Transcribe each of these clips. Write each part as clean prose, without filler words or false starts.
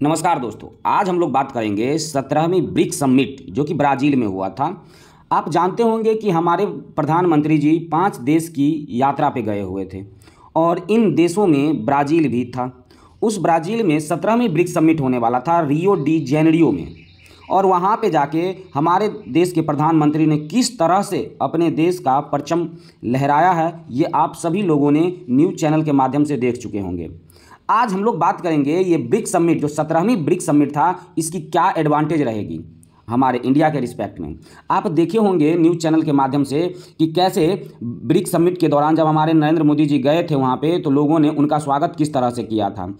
नमस्कार दोस्तों, आज हम लोग बात करेंगे 17वीं ब्रिक्स समिट जो कि ब्राज़ील में हुआ था। आप जानते होंगे कि हमारे प्रधानमंत्री जी 5 देश की यात्रा पे गए हुए थे और इन देशों में ब्राज़ील भी था। उस ब्राज़ील में 17वीं ब्रिक्स समिट होने वाला था रियो डी जेनेरियो में, और वहाँ पे जाके हमारे देश के प्रधानमंत्री ने किस तरह से अपने देश का परचम लहराया है, ये आप सभी लोगों ने न्यूज़ चैनल के माध्यम से देख चुके होंगे। आज हम लोग बात करेंगे ये ब्रिक्स समिट जो 17वीं ब्रिक्स समिट था, इसकी क्या एडवांटेज रहेगी हमारे इंडिया के रिस्पेक्ट में। आप देखे होंगे न्यूज़ चैनल के माध्यम से कि कैसे ब्रिक्स समिट के दौरान जब हमारे नरेंद्र मोदी जी गए थे वहाँ पे, तो लोगों ने उनका स्वागत किस तरह से किया था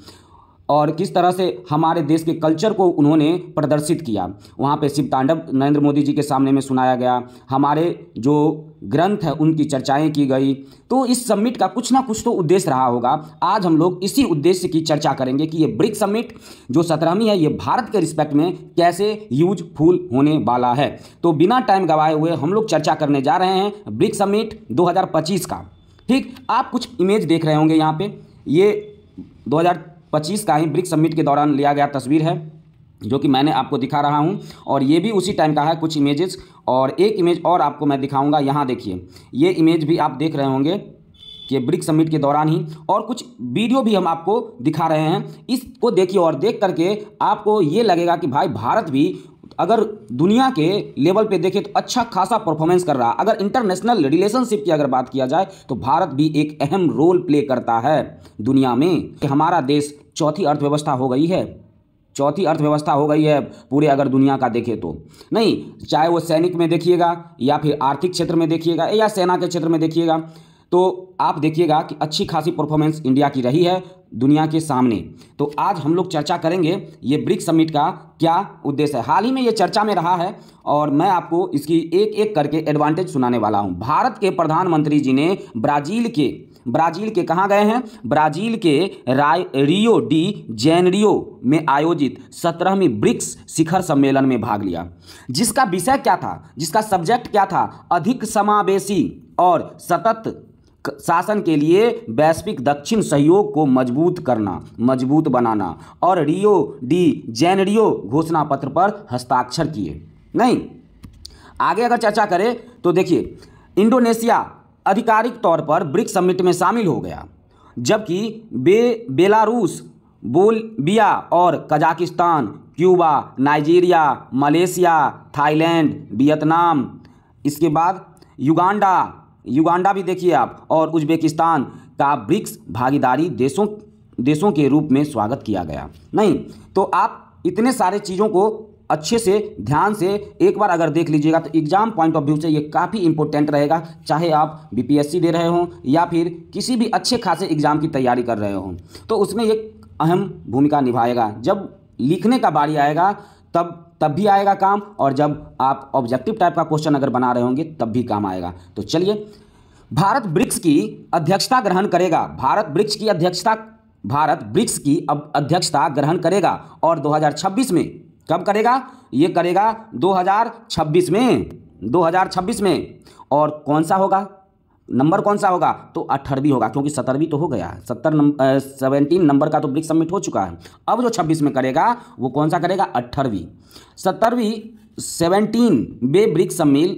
और किस तरह से हमारे देश के कल्चर को उन्होंने प्रदर्शित किया। वहाँ पे शिव तांडव नरेंद्र मोदी जी के सामने में सुनाया गया, हमारे जो ग्रंथ है उनकी चर्चाएं की गई। तो इस समिट का कुछ ना कुछ तो उद्देश्य रहा होगा। आज हम लोग इसी उद्देश्य की चर्चा करेंगे कि ये ब्रिक्स समिट जो 17वीं है, ये भारत के रिस्पेक्ट में कैसे यूजफुल होने वाला है। तो बिना टाइम गवाए हुए हम लोग चर्चा करने जा रहे हैं ब्रिक्स समिट 2025 का। ठीक, आप कुछ इमेज देख रहे होंगे यहाँ पे, ये 2025 का ही ब्रिक्स समिट के दौरान लिया गया तस्वीर है जो कि मैंने आपको दिखा रहा हूं, और ये भी उसी टाइम का है कुछ इमेजेस। और एक इमेज और आपको मैं दिखाऊंगा, यहाँ देखिए, ये इमेज भी आप देख रहे होंगे कि ब्रिक्स समिट के दौरान ही, और कुछ वीडियो भी हम आपको दिखा रहे हैं। इसको देखिए और देख करके आपको ये लगेगा कि भाई भारत भी अगर दुनिया के लेवल पे देखें तो अच्छा खासा परफॉर्मेंस कर रहा है। अगर इंटरनेशनल रिलेशनशिप की अगर बात किया जाए तो भारत भी एक अहम रोल प्ले करता है दुनिया में। कि हमारा देश चौथी अर्थव्यवस्था हो गई है, चौथी अर्थव्यवस्था हो गई है पूरे अगर दुनिया का देखें तो। नहीं, चाहे वो सैनिक में देखिएगा या फिर आर्थिक क्षेत्र में देखिएगा या सेना के क्षेत्र में देखिएगा, तो आप देखिएगा कि अच्छी खासी परफॉर्मेंस इंडिया की रही है दुनिया के सामने। तो आज हम लोग चर्चा करेंगे ये ब्रिक्स समिट का क्या उद्देश्य है। हाल ही में ये चर्चा में रहा है और मैं आपको इसकी एक एक करके एडवांटेज सुनाने वाला हूं। भारत के प्रधानमंत्री जी ने ब्राज़ील के कहाँ गए हैं? ब्राज़ील के रियो डी जेनेरियो में आयोजित 17वीं ब्रिक्स शिखर सम्मेलन में भाग लिया, जिसका विषय क्या था, जिसका सब्जेक्ट क्या था? अधिक समावेशी और सतत शासन के लिए वैश्विक दक्षिण सहयोग को मजबूत बनाना, और रियो डी जेनेरियो घोषणा पत्र पर हस्ताक्षर किए। नहीं, आगे अगर चर्चा करें तो देखिए, इंडोनेशिया आधिकारिक तौर पर ब्रिक्स समिट में शामिल हो गया, जबकि बेलारूस, बोलिविया और Kazakhstan, Cuba, Nigeria, Malaysia, Thailand, Vietnam, इसके बाद युगांडा भी देखिए आप, और उज्बेकिस्तान का ब्रिक्स भागीदारी देशों के रूप में स्वागत किया गया। नहीं, तो आप इतने सारे चीज़ों को अच्छे से ध्यान से एक बार अगर देख लीजिएगा तो एग्जाम पॉइंट ऑफ व्यू से ये काफ़ी इंपॉर्टेंट रहेगा, चाहे आप बीपीएससी दे रहे हों या फिर किसी भी अच्छे खासे एग्जाम की तैयारी कर रहे हों, तो उसमें एक अहम भूमिका निभाएगा। जब लिखने का बारी आएगा तब भी आएगा काम, और जब आप ऑब्जेक्टिव टाइप का क्वेश्चन अगर बना रहे होंगे तब भी काम आएगा। तो चलिए, भारत ब्रिक्स की अध्यक्षता ग्रहण करेगा। भारत ब्रिक्स की अध्यक्षता ग्रहण करेगा, और 2026 में कब करेगा? ये करेगा 2026 में। और कौन सा होगा, नंबर कौन सा होगा? तो 18वीं होगा, क्योंकि 17वीं तो हो गया है। 17 नंबर का तो ब्रिक्स समिट हो चुका है। अब जो 26 में करेगा वो कौन सा करेगा? 18वीं। 17 ब्रिक्स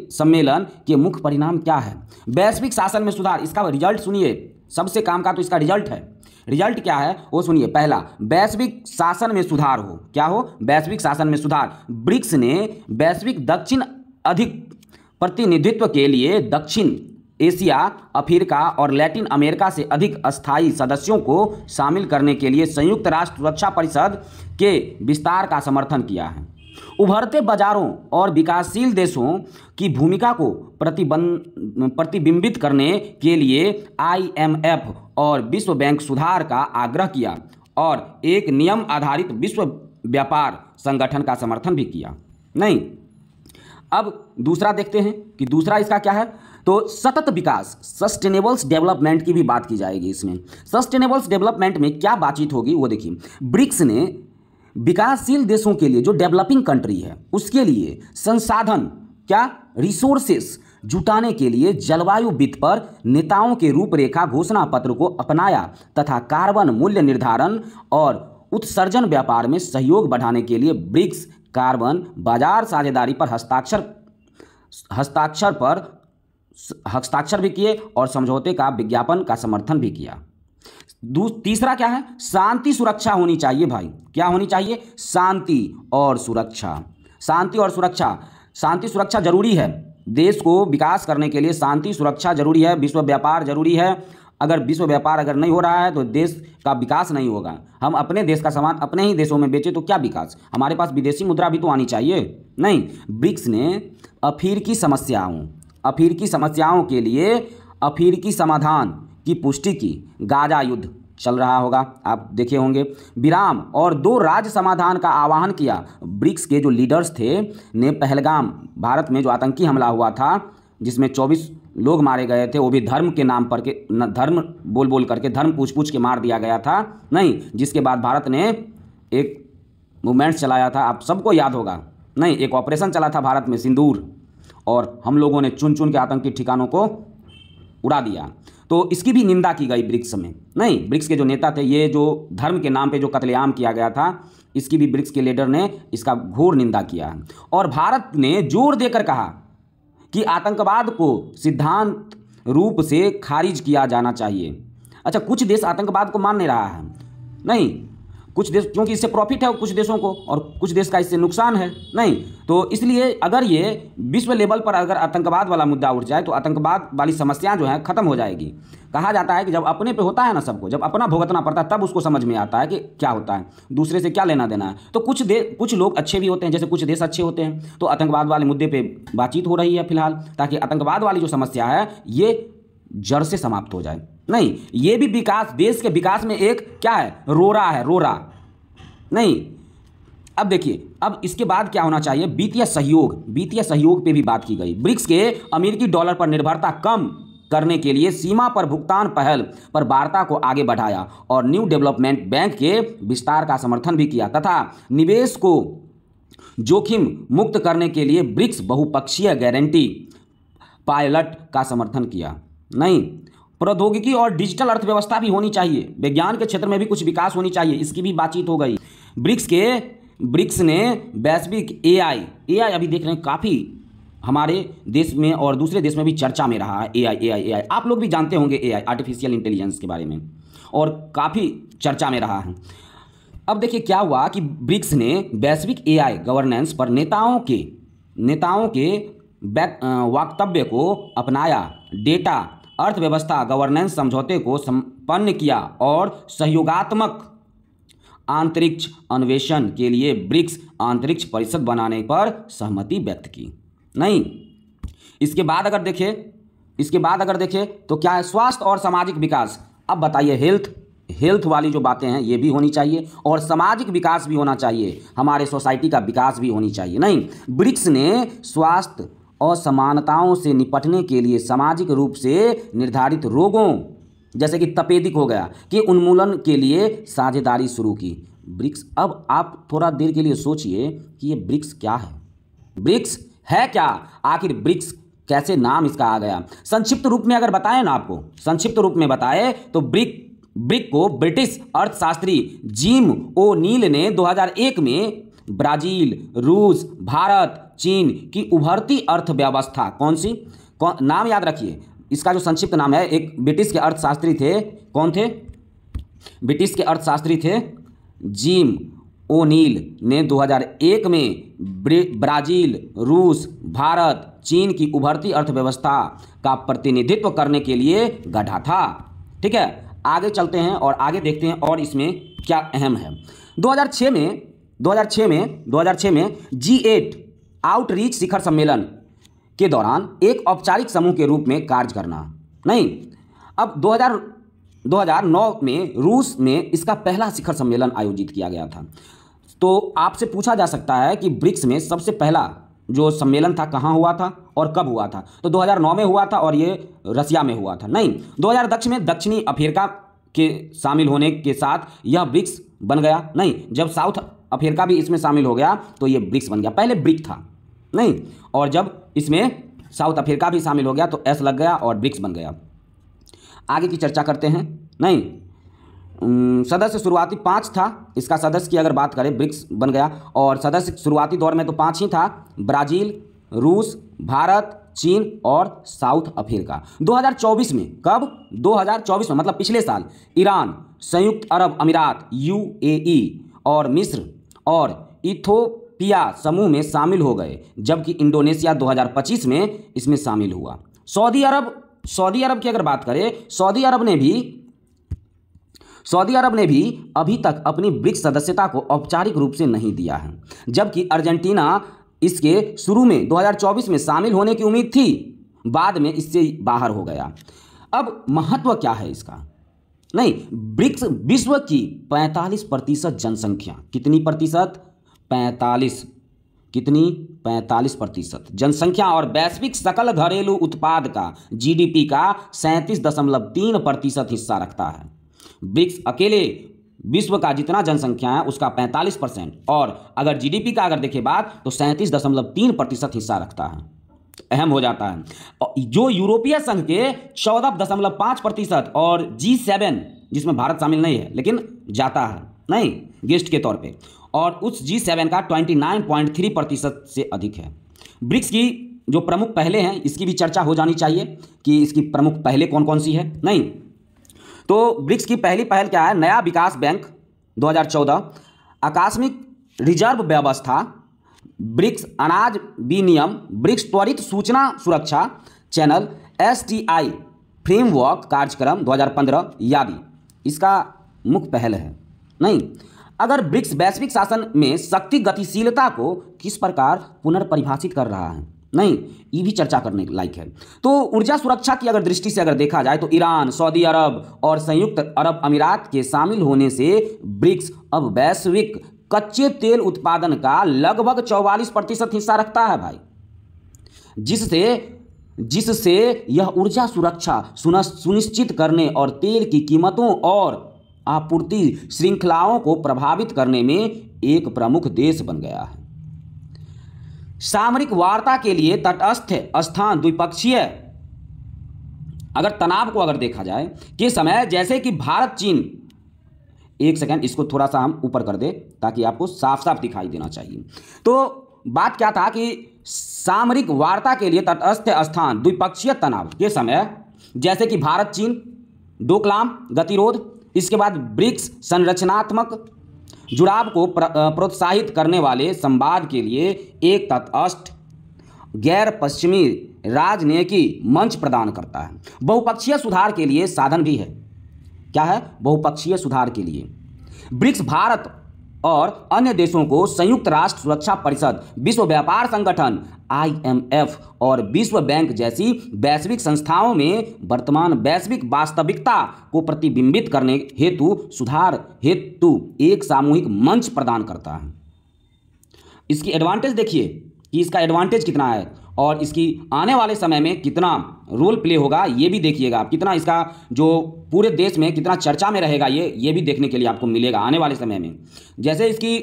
सम्मेलन के मुख्य परिणाम क्या है? वैश्विक शासन में सुधार। इसका रिजल्ट सुनिए, सबसे काम का तो इसका रिजल्ट है। रिजल्ट क्या है वो सुनिए। पहला, वैश्विक शासन में सुधार हो। क्या हो? वैश्विक शासन में सुधार। ब्रिक्स ने वैश्विक दक्षिण अधिक प्रतिनिधित्व के लिए दक्षिण एशिया, अफ्रीका और लैटिन अमेरिका से अधिक अस्थायी सदस्यों को शामिल करने के लिए संयुक्त राष्ट्र सुरक्षा परिषद के विस्तार का समर्थन किया है। उभरते बाजारों और विकासशील देशों की भूमिका को प्रतिबिंबित करने के लिए IMF और विश्व बैंक सुधार का आग्रह किया, और एक नियम आधारित विश्व व्यापार संगठन का समर्थन भी किया। नहीं, अब दूसरा देखते हैं कि दूसरा इसका क्या है। तो सतत विकास, सस्टेनेबल्स डेवलपमेंट की भी बात की जाएगी इसमें। सस्टेनेबल्स डेवलपमेंट में क्या बातचीत होगी वो देखिए। ब्रिक्स ने विकासशील देशों के लिए, जो डेवलपिंग कंट्री है, उसके लिए संसाधन, क्या, रिसोर्सेस जुटाने के लिए जलवायु वित्त पर नेताओं के रूपरेखा घोषणा पत्र को अपनाया तथा कार्बन मूल्य निर्धारण और उत्सर्जन व्यापार में सहयोग बढ़ाने के लिए ब्रिक्स कार्बन बाजार साझेदारी पर हस्ताक्षर भी किए और समझौते का विज्ञापन का समर्थन भी किया। तीसरा क्या है? शांति सुरक्षा होनी चाहिए भाई। क्या होनी चाहिए? शांति और सुरक्षा। शांति और सुरक्षा, शांति सुरक्षा जरूरी है। देश को विकास करने के लिए शांति सुरक्षा जरूरी है। विश्व व्यापार जरूरी है। अगर विश्व व्यापार अगर नहीं हो रहा है तो देश का विकास नहीं होगा। हम अपने देश का सामान अपने ही देशों में बेचें तो क्या विकास? हमारे पास विदेशी मुद्रा भी तो आनी चाहिए। नहीं, ब्रिक्स ने अफ्रीकी समस्याओं के लिए अफ्रीकी समाधान की पुष्टि की। गाजा युद्ध चल रहा होगा, आप देखे होंगे। विराम और 2 राज्य समाधान का आह्वान किया। ब्रिक्स के जो लीडर्स थे ने पहलगाम भारत में जो आतंकी हमला हुआ था जिसमें 24 लोग मारे गए थे, वो भी धर्म के नाम पर के धर्म बोल करके, धर्म पूछ के मार दिया गया था। नहीं, जिसके बाद भारत ने एक मूवमेंट चलाया था, आप सबको याद होगा। नहीं, एक ऑपरेशन चला था भारत में, सिंदूर, और हम लोगों ने चुन के आतंकी ठिकानों को उड़ा दिया। तो इसकी भी निंदा की गई ब्रिक्स में। नहीं, ब्रिक्स के जो नेता थे, ये जो धर्म के नाम पे जो कत्लेआम किया गया था, इसकी भी ब्रिक्स के लीडर ने इसका घोर निंदा किया। और भारत ने जोर देकर कहा कि आतंकवाद को सिद्धांत रूप से खारिज किया जाना चाहिए। अच्छा, कुछ देश आतंकवाद को मान नहीं रहा है। नहीं, कुछ देश, क्योंकि इससे प्रॉफिट है कुछ देशों को और कुछ देश का इससे नुकसान है। नहीं, तो इसलिए अगर ये विश्व लेवल पर अगर आतंकवाद वाला मुद्दा उठ जाए तो आतंकवाद वाली समस्याएं जो हैं खत्म हो जाएगी। कहा जाता है कि जब अपने पे होता है ना सबको, जब अपना भुगतना पड़ता है तब उसको समझ में आता है कि क्या होता है, दूसरे से क्या लेना देना है। तो कुछ लोग अच्छे भी होते हैं, जैसे कुछ देश अच्छे होते हैं। तो आतंकवाद वाले मुद्दे पर बातचीत हो रही है फिलहाल, ताकि आतंकवाद वाली जो समस्या है ये जड़ से समाप्त हो जाए। नहीं, ये भी विकास, देश के विकास में एक क्या है, रोरा। नहीं, अब देखिए, अब इसके बाद क्या होना चाहिए? वित्तीय सहयोग पे भी बात की गई। ब्रिक्स के अमेरिकी डॉलर पर निर्भरता कम करने के लिए सीमा पर भुगतान पहल पर वार्ता को आगे बढ़ाया और न्यू डेवलपमेंट बैंक के विस्तार का समर्थन भी किया तथा निवेश को जोखिम मुक्त करने के लिए ब्रिक्स बहुपक्षीय गारंटी पायलट का समर्थन किया। नहीं, प्रौद्योगिकी और डिजिटल अर्थव्यवस्था भी होनी चाहिए। विज्ञान के क्षेत्र में भी कुछ विकास होनी चाहिए, इसकी भी बातचीत हो गई। ब्रिक्स ने वैश्विक एआई अभी देख रहे हैं, काफ़ी हमारे देश में और दूसरे देश में भी चर्चा में रहा है। एआई आप लोग भी जानते होंगे, एआई आर्टिफिशियल इंटेलिजेंस के बारे में, और काफ़ी चर्चा में रहा है। अब देखिए क्या हुआ कि ब्रिक्स ने वैश्विक एआई गवर्नेंस पर नेताओं के वक्तव्य को अपनाया, डेटा अर्थव्यवस्था गवर्नेंस समझौते को संपन्न किया और सहयोगात्मक अंतरिक्ष अन्वेषण के लिए ब्रिक्स अंतरिक्ष परिषद बनाने पर सहमति व्यक्त की। नहीं, इसके बाद अगर देखें तो क्या है? स्वास्थ्य और सामाजिक विकास। अब बताइए, हेल्थ वाली जो बातें हैं ये भी होनी चाहिए और सामाजिक विकास भी होना चाहिए, हमारे सोसाइटी का विकास भी होनी चाहिए। नहीं, ब्रिक्स ने स्वास्थ्य असमानताओं से निपटने के लिए सामाजिक रूप से निर्धारित रोगों जैसे कि तपेदिक हो गया के उन्मूलन के लिए साझेदारी शुरू की। ब्रिक्स, अब आप थोड़ा देर के लिए सोचिए कि ये ब्रिक्स क्या है, ब्रिक्स है क्या? आखिर ब्रिक्स कैसे नाम इसका आ गया? संक्षिप्त रूप में अगर बताएं ना, आपको संक्षिप्त रूप में बताए तो ब्रिक को ब्रिटिश अर्थशास्त्री जिम ओ नील ने 2001 में ब्राजील, रूस, भारत, चीन की उभरती अर्थव्यवस्था, नाम याद रखिए, इसका जो संक्षिप्त नाम है, एक ब्रिटिश के अर्थशास्त्री थे। कौन थे? ब्रिटिश के अर्थशास्त्री थे जिम ओ नील ने 2001 में ब्राजील, रूस, भारत, चीन की उभरती अर्थव्यवस्था का प्रतिनिधित्व करने के लिए गढ़ा था। ठीक है, आगे चलते हैं और आगे देखते हैं और इसमें क्या अहम है। 2006 में G8 आउटरीच शिखर सम्मेलन के दौरान एक औपचारिक समूह के रूप में कार्य करना। नहीं, अब 2009 में रूस में इसका पहला शिखर सम्मेलन आयोजित किया गया था। तो आपसे पूछा जा सकता है कि ब्रिक्स में सबसे पहला जो सम्मेलन था कहाँ हुआ था और कब हुआ था? तो 2009 में हुआ था और ये रसिया में हुआ था। नहीं, 2010 में दक्षिणी अफ्रीका के शामिल होने के साथ यह ब्रिक्स बन गया। नहीं, जब साउथ अफ्रीका भी इसमें शामिल हो गया तो ये ब्रिक्स बन गया। पहले ब्रिक था, नहीं, और जब इसमें साउथ अफ्रीका भी शामिल हो गया तो एस लग गया और ब्रिक्स बन गया। आगे की चर्चा करते हैं। नहीं, सदस्य शुरुआती 5 था। इसका सदस्य की अगर बात करें, ब्रिक्स बन गया और सदस्य शुरुआती दौर में तो 5 ही था, ब्राज़ील, रूस, भारत, चीन और साउथ अफ्रीका। 2024 में, कब? 2024 में, मतलब पिछले साल, ईरान, संयुक्त अरब अमीरात यूएई और मिस्र और इथोपिया समूह में शामिल हो गए, जबकि इंडोनेशिया 2025 में इसमें शामिल हुआ। सऊदी अरब की अगर बात करें, सऊदी अरब ने भी अभी तक अपनी ब्रिक्स सदस्यता को औपचारिक रूप से नहीं दिया है, जबकि अर्जेंटीना इसके शुरू में 2024 में शामिल होने की उम्मीद थी, बाद में इससे बाहर हो गया। अब महत्व क्या है इसका? नहीं, ब्रिक्स विश्व की 45% जनसंख्या, कितनी प्रतिशत? 45, कितनी? 45% जनसंख्या और वैश्विक सकल घरेलू उत्पाद का, जीडीपी का 37.3% हिस्सा रखता है। ब्रिक्स अकेले विश्व का जितना जनसंख्या है उसका 45%, और अगर जीडीपी का अगर देखें बात तो 37.3% हिस्सा रखता है। अहम हो जाता है। जो यूरोपीय संघ के 14.5% और G7, जिसमें भारत शामिल नहीं है लेकिन जाता है नहीं गेस्ट के तौर पे, और उस G7 का 29.3% से अधिक है। ब्रिक्स की जो प्रमुख पहले हैं इसकी भी चर्चा हो जानी चाहिए कि इसकी प्रमुख पहले कौन कौन सी है। नहीं, तो ब्रिक्स की पहली पहल क्या है? नया विकास बैंक 2014, आकस्मिक रिजर्व व्यवस्था, ब्रिक्स अनाज विनियम, ब्रिक्स त्वरित सूचना सुरक्षा चैनल, STI फ्रेमवर्क कार्यक्रम 2015 आदि इसका मुख्य पहल है। नहीं, अगर ब्रिक्स वैश्विक शासन में शक्ति गतिशीलता को किस प्रकार पुनर्परिभाषित कर रहा है? नहीं, ये भी चर्चा करने लायक है। तो ऊर्जा सुरक्षा की अगर दृष्टि से अगर देखा जाए तो ईरान, सऊदी अरब और संयुक्त अरब अमीरात के शामिल होने से ब्रिक्स अब वैश्विक कच्चे तेल उत्पादन का लगभग 44% हिस्सा रखता है भाई, जिससे यह ऊर्जा सुरक्षा सुनिश्चित करने और तेल की कीमतों और आपूर्ति श्रृंखलाओं को प्रभावित करने में एक प्रमुख देश बन गया है। सामरिक वार्ता के लिए तटस्थ स्थान, द्विपक्षीय अगर तनाव को अगर देखा जाए के समय, जैसे कि भारत चीन, एक सेकंड इसको थोड़ा सा हम ऊपर कर दे ताकि आपको साफ साफ दिखाई देना चाहिए। तो बात क्या था कि सामरिक वार्ता के लिए तटस्थ स्थान, द्विपक्षीय तनाव के समय, जैसे कि भारत चीन, डोकलाम गतिरोध, इसके बाद ब्रिक्स संरचनात्मक जुड़ाव को प्रोत्साहित करने वाले संवाद के लिए एक तटस्थ गैर पश्चिमी राजनीतिक मंच प्रदान करता है। बहुपक्षीय सुधार के लिए साधन भी है। क्या है? बहुपक्षीय सुधार के लिए ब्रिक्स भारत और अन्य देशों को संयुक्त राष्ट्र सुरक्षा परिषद, विश्व व्यापार संगठन IMF और विश्व बैंक जैसी वैश्विक संस्थाओं में वर्तमान वैश्विक वास्तविकता को प्रतिबिंबित करने हेतु सुधार हेतु एक सामूहिक मंच प्रदान करता है। इसकी एडवांटेज देखिए कि इसका एडवांटेज कितना है और इसकी आने वाले समय में कितना रोल प्ले होगा, ये भी देखिएगा। कितना इसका जो पूरे देश में कितना चर्चा में रहेगा, ये भी देखने के लिए आपको मिलेगा आने वाले समय में। जैसे इसकी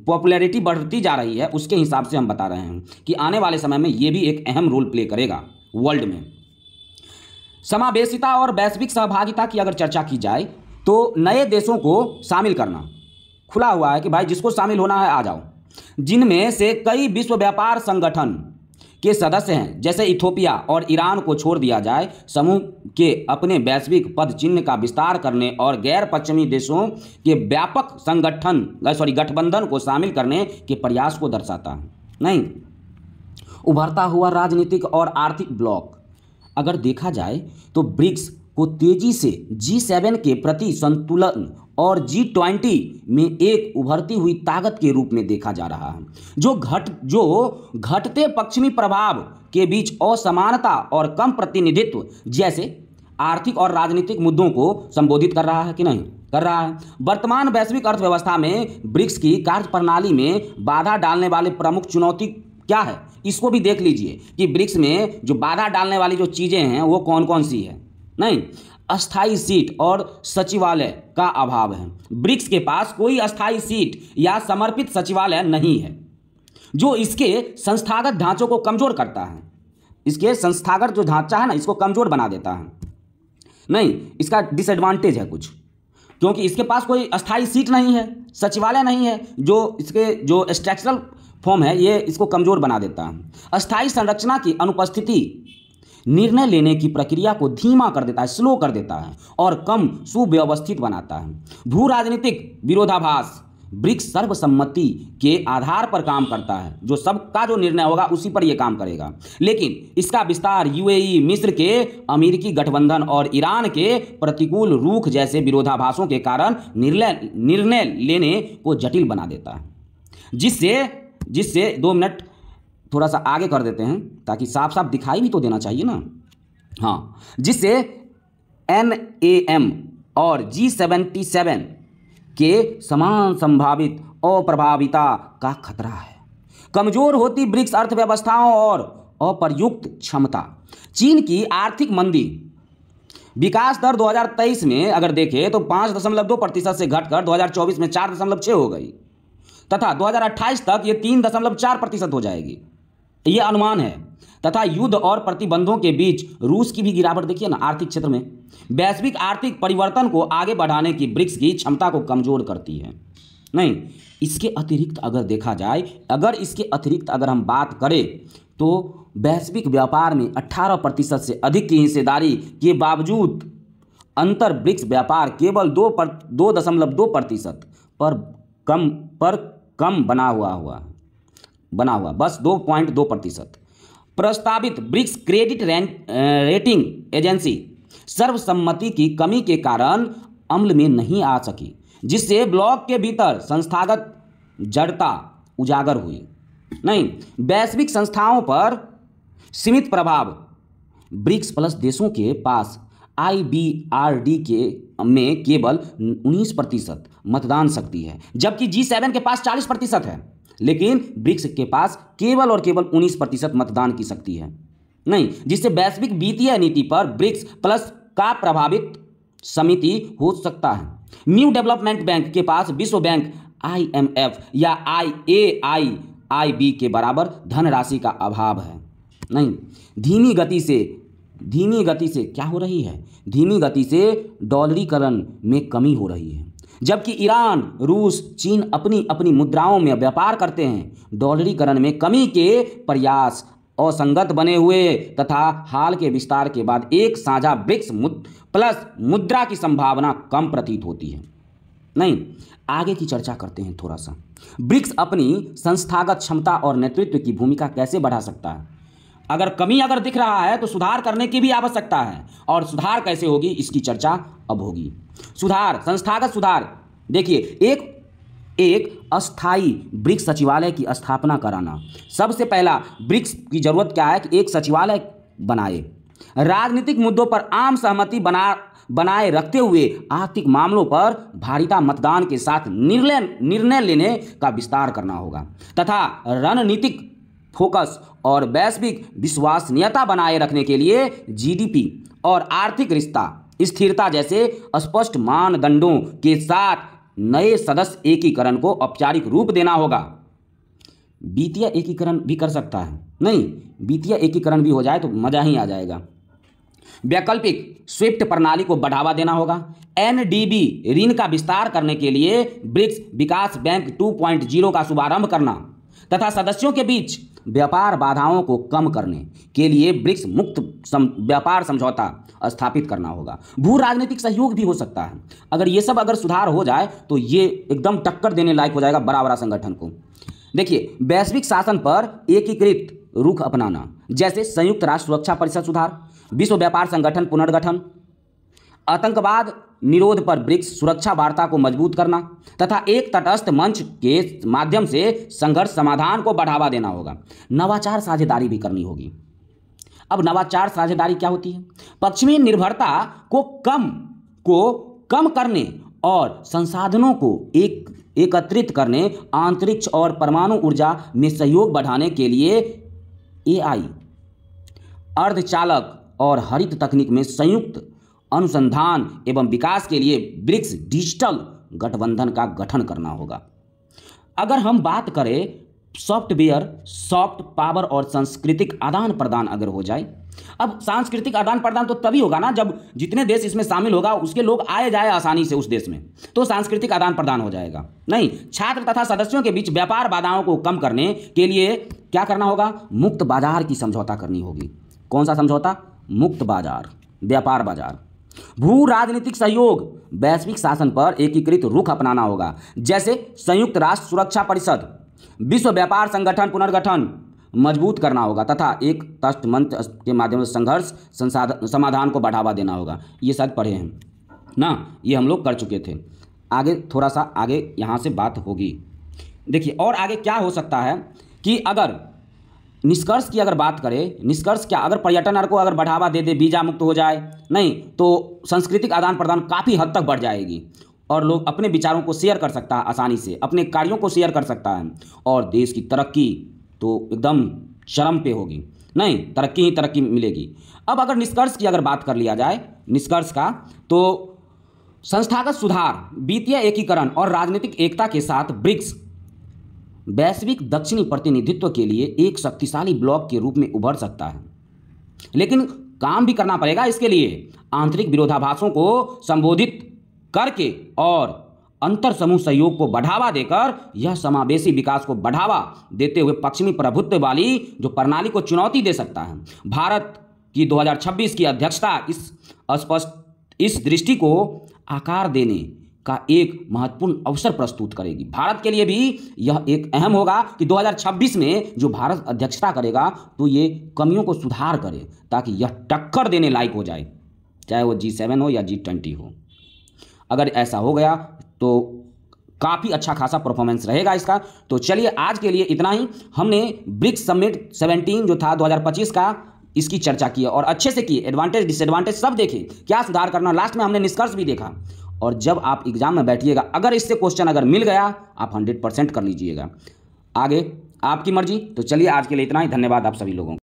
पॉपुलैरिटी बढ़ती जा रही है उसके हिसाब से हम बता रहे हैं कि आने वाले समय में ये भी एक अहम रोल प्ले करेगा वर्ल्ड में। समावेशिता और वैश्विक सहभागिता की अगर चर्चा की जाए तो नए देशों को शामिल करना खुला हुआ है कि भाई जिसको शामिल होना है आ जाओ, जिनमें से कई विश्व व्यापार संगठन के सदस्य हैं। जैसे इथोपिया और ईरान को छोड़ दिया जाए, समूह के अपने वैश्विक पद चिन्ह का विस्तार करने और गैर पश्चिमी देशों के व्यापक गठबंधन को शामिल करने के प्रयास को दर्शाता है। नहीं, उभरता हुआ राजनीतिक और आर्थिक ब्लॉक अगर देखा जाए तो ब्रिक्स को तेजी से G7 के प्रति संतुलन और G20 में एक उभरती हुई ताकत के रूप में देखा जा रहा है, जो घटते पश्चिमी प्रभाव के बीच असमानता और कम प्रतिनिधित्व जैसे आर्थिक और राजनीतिक मुद्दों को संबोधित कर रहा है कि नहीं कर रहा है। वर्तमान वैश्विक अर्थव्यवस्था में ब्रिक्स की कार्यप्रणाली में बाधा डालने वाले प्रमुख चुनौती क्या है, इसको भी देख लीजिए कि ब्रिक्स में जो बाधा डालने वाली जो चीज़ें हैं वो कौन कौन सी है। नहीं, अस्थाई सीट और सचिवालय का अभाव है। ब्रिक्स के पास कोई अस्थाई सीट या समर्पित सचिवालय नहीं है, जो इसके संस्थागत ढांचों को कमजोर करता है। इसके संस्थागत जो ढांचा है ना, इसको कमजोर बना देता है। नहीं, इसका डिसएडवांटेज है कुछ, क्योंकि इसके पास कोई अस्थाई सीट नहीं है, सचिवालय नहीं है, जो इसके जो स्ट्रक्चरल फॉर्म है ये इसको कमज़ोर बना देता है। अस्थाई संरचना की अनुपस्थिति निर्णय लेने की प्रक्रिया को धीमा कर देता है, स्लो कर देता है और कम सुव्यवस्थित बनाता है। भू राजनीतिक विरोधाभास ब्रिक्स सर्वसम्मति के आधार पर काम करता है, जो सबका जो निर्णय होगा उसी पर यह काम करेगा। लेकिन इसका विस्तार यूएई, मिस्र के अमेरिकी गठबंधन और ईरान के प्रतिकूल रुख जैसे विरोधाभासों के कारण निर्णय लेने को जटिल बना देता है, जिससे 2 मिनट थोड़ा सा आगे कर देते हैं ताकि साफ साफ दिखाई भी तो देना चाहिए ना। हाँ, जिससे NAM और G77 के समान संभावित अप्रभाविता का खतरा है। कमजोर होती ब्रिक्स अर्थव्यवस्थाओं और अप्रयुक्त क्षमता। चीन की आर्थिक मंदी, विकास दर 2023 में अगर देखें तो 5.2% से घटकर 2024 में 4.6 हो गई तथा 2028 तक ये 3.4% हो जाएगी, ये अनुमान है। तथा युद्ध और प्रतिबंधों के बीच रूस की भी गिरावट देखिए ना आर्थिक क्षेत्र में, वैश्विक आर्थिक परिवर्तन को आगे बढ़ाने की ब्रिक्स की क्षमता को कमजोर करती है। नहीं, इसके अतिरिक्त अगर देखा जाए, इसके अतिरिक्त अगर हम बात करें तो वैश्विक व्यापार में 18% से अधिक की हिस्सेदारी के बावजूद अंतर ब्रिक्स व्यापार केवल 2.2% पर कम बना हुआ बस 2.2%। प्रस्तावित ब्रिक्स क्रेडिट रेटिंग एजेंसी सर्वसम्मति की कमी के कारण अमल में नहीं आ सकी, जिससे ब्लॉक के भीतर संस्थागत जड़ता उजागर हुई। नहीं, वैश्विक संस्थाओं पर सीमित प्रभाव। ब्रिक्स प्लस देशों के पास IBRD में केवल 19% मतदान शक्ति है, जबकि G7 के पास 40% है, लेकिन ब्रिक्स के पास केवल और केवल 19% मतदान की शक्ति है। नहीं, जिससे वैश्विक वित्तीय नीति पर ब्रिक्स प्लस का प्रभावित समिति हो सकता है। न्यू डेवलपमेंट बैंक के पास विश्व बैंक, IMF या IAIB के बराबर धनराशि का अभाव है। नहीं, धीमी गति से क्या हो रही है? धीमी गति से डॉलरीकरण में कमी हो रही है, जबकि ईरान, रूस, चीन अपनी मुद्राओं में व्यापार करते हैं। डॉलरीकरण में कमी के प्रयास असंगत बने हुए तथा हाल के विस्तार के बाद एक साझा ब्रिक्स प्लस मुद्रा की संभावना कम प्रतीत होती है। नहीं, आगे की चर्चा करते हैं थोड़ा सा। ब्रिक्स अपनी संस्थागत क्षमता और नेतृत्व की भूमिका कैसे बढ़ा सकता है? अगर दिख रहा है तो सुधार करने की भी आवश्यकता है, और सुधार कैसे होगी इसकी चर्चा अब होगी। संस्थागत सुधार देखिए, एक अस्थाई ब्रिक्स सचिवालय की स्थापना कराना। सबसे पहला ब्रिक्स की जरूरत क्या है कि एक सचिवालय बनाए, राजनीतिक मुद्दों पर आम सहमति बनाए रखते हुए आर्थिक मामलों पर भारीता मतदान के साथ निर्णय लेने का विस्तार करना होगा, तथा रणनीतिक फोकस और वैश्विक विश्वसनीयता बनाए रखने के लिए GDP और आर्थिक स्थिरता जैसे स्पष्ट मानदंडों के साथ नए सदस्य एकीकरण को औपचारिक रूप देना होगा। वित्तीय एकीकरण भी कर सकता है। नहीं, वित्तीय एकीकरण भी हो जाए तो मजा ही आ जाएगा। वैकल्पिक स्विफ्ट प्रणाली को बढ़ावा देना होगा। NDB ऋण का विस्तार करने के लिए ब्रिक्स विकास बैंक 2.0 का शुभारंभ करना तथा सदस्यों के बीच व्यापार बाधाओं को कम करने के लिए ब्रिक्स मुक्त व्यापार समझौता स्थापित करना होगा। भू राजनीतिक सहयोग भी हो सकता है। अगर ये सब सुधार हो जाए तो ये एकदम टक्कर देने लायक हो जाएगा बड़ा संगठन को। देखिए, वैश्विक शासन पर एकीकृत रुख अपनाना, जैसे संयुक्त राष्ट्र सुरक्षा परिषद सुधार, विश्व व्यापार संगठन पुनर्गठन, आतंकवाद निरोध पर ब्रिक्स सुरक्षा वार्ता को मजबूत करना तथा एक तटस्थ मंच के माध्यम से संघर्ष समाधान को बढ़ावा देना होगा। नवाचार साझेदारी भी करनी होगी। अब नवाचार साझेदारी क्या होती है? पश्चिमी निर्भरता को कम करने और संसाधनों को एकत्रित करने, अंतरिक्ष और परमाणु ऊर्जा में सहयोग बढ़ाने के लिए AI, अर्धचालक और हरित तकनीक में संयुक्त अनुसंधान एवं विकास के लिए ब्रिक्स डिजिटल गठबंधन का गठन करना होगा। अगर हम बात करें सॉफ्टवेयर, सॉफ्ट पावर और सांस्कृतिक आदान प्रदान अगर हो जाए। अब सांस्कृतिक आदान प्रदान तो तभी होगा ना जब जितने देश इसमें शामिल होगा उसके लोग आए जाए आसानी से उस देश में, तो सांस्कृतिक आदान प्रदान हो जाएगा। नहीं, छात्र तथा सदस्यों के बीच व्यापार बाधाओं को कम करने के लिए क्या करना होगा? मुक्त बाजार की समझौता करनी होगी। कौन सा समझौता? मुक्त बाजार, व्यापार बाजार। भू राजनीतिक सहयोग, वैश्विक शासन पर एकीकृत रुख अपनाना होगा, जैसे संयुक्त राष्ट्र सुरक्षा परिषद, विश्व व्यापार संगठन पुनर्गठन मजबूत करना होगा तथा एक तटस्थ मंच के माध्यम से संघर्ष समाधान को बढ़ावा देना होगा। ये शायद पढ़े हैं ना, ये हम लोग कर चुके थे। आगे थोड़ा सा आगे यहाँ से बात होगी। देखिए और आगे क्या हो सकता है कि अगर निष्कर्ष की अगर बात करें, निष्कर्ष क्या, अगर पर्यटन को अगर बढ़ावा दे दे, वीजा मुक्त हो जाए, नहीं तो सांस्कृतिक आदान प्रदान काफ़ी हद तक बढ़ जाएगी और लोग अपने विचारों को शेयर कर सकता है आसानी से, अपने कार्यों को शेयर कर सकता है और देश की तरक्की तो एकदम चरम पे होगी। नहीं, तरक्की ही तरक्की मिलेगी। अब अगर निष्कर्ष की अगर बात कर लिया जाए, निष्कर्ष का, तो संस्थागत सुधार, वित्तीय एकीकरण और राजनीतिक एकता के साथ ब्रिक्स वैश्विक दक्षिणी प्रतिनिधित्व के लिए एक शक्तिशाली ब्लॉक के रूप में उभर सकता है। लेकिन काम भी करना पड़ेगा इसके लिए। आंतरिक विरोधाभासों को संबोधित करके और अंतर समूह सहयोग को बढ़ावा देकर यह समावेशी विकास को बढ़ावा देते हुए पश्चिमी प्रभुत्व वाली जो प्रणाली को चुनौती दे सकता है। भारत की 2026 की अध्यक्षता इस दृष्टि को आकार देने का एक महत्वपूर्ण अवसर प्रस्तुत करेगी। भारत के लिए भी यह एक अहम होगा कि 2026 में जो भारत अध्यक्षता करेगा तो ये कमियों को सुधार करे ताकि यह टक्कर देने लायक हो जाए, चाहे वो G7 हो या G20 हो। अगर ऐसा हो गया तो काफ़ी अच्छा खासा परफॉर्मेंस रहेगा इसका। तो चलिए आज के लिए इतना ही। हमने ब्रिक्स समिट 17 जो था 2025 का, इसकी चर्चा की और अच्छे से की, एडवांटेज डिसएडवांटेज सब देखे, क्या सुधार करना, लास्ट में हमने निष्कर्ष भी देखा। और जब आप एग्जाम में बैठिएगा अगर इससे क्वेश्चन अगर मिल गया आप 100% कर लीजिएगा। आगे आपकी मर्जी। तो चलिए आज के लिए इतना ही। धन्यवाद आप सभी लोगों को।